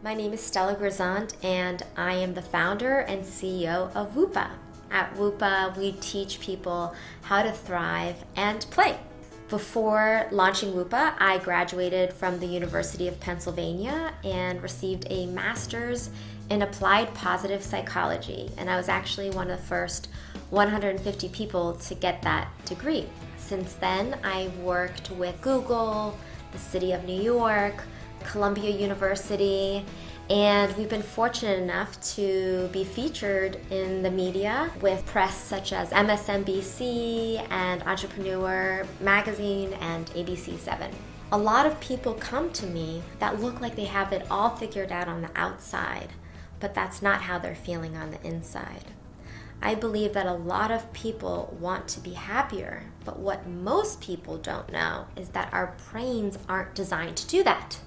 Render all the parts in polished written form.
My name is Stella Grisant, and I am the founder and CEO of Whoopa. At Whoopa, we teach people how to thrive and play. Before launching Whoopa, I graduated from the University of Pennsylvania and received a master's in applied positive psychology, and I was actually one of the first 150 people to get that degree. Since then, I've worked with Google, the City of New York, Columbia University, and we've been fortunate enough to be featured in the media with press such as MSNBC and Entrepreneur Magazine and ABC7. A lot of people come to me that look like they have it all figured out on the outside, but that's not how they're feeling on the inside. I believe that a lot of people want to be happier, but what most people don't know is that our brains aren't designed to do that.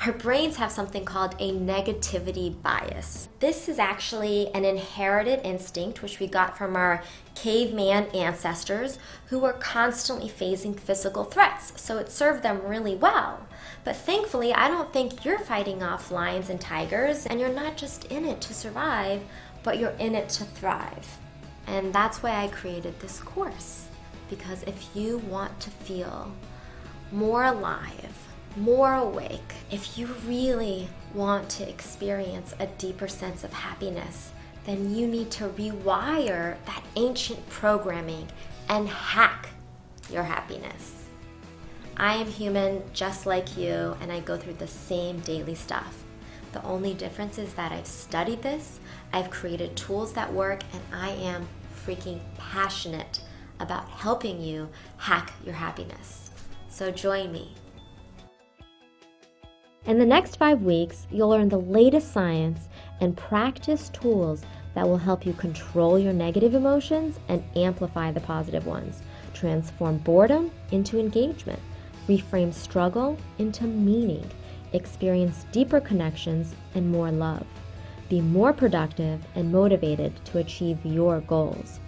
Our brains have something called a negativity bias. This is actually an inherited instinct which we got from our caveman ancestors who were constantly facing physical threats, so it served them really well. But thankfully, I don't think you're fighting off lions and tigers, and you're not just in it to survive, but you're in it to thrive. And that's why I created this course, because if you want to feel more alive, more awake, if you really want to experience a deeper sense of happiness, then you need to rewire that ancient programming and hack your happiness. I am human just like you, and I go through the same daily stuff. The only difference is that I've studied this, I've created tools that work, and I am freaking passionate about helping you hack your happiness. So join me. In the next 5 weeks, you'll learn the latest science and practice tools that will help you control your negative emotions and amplify the positive ones, transform boredom into engagement, reframe struggle into meaning, experience deeper connections and more love, be more productive and motivated to achieve your goals.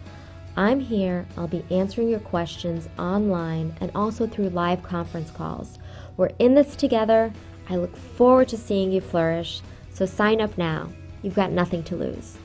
I'm here. I'll be answering your questions online and also through live conference calls. We're in this together. I look forward to seeing you flourish, so sign up now. You've got nothing to lose.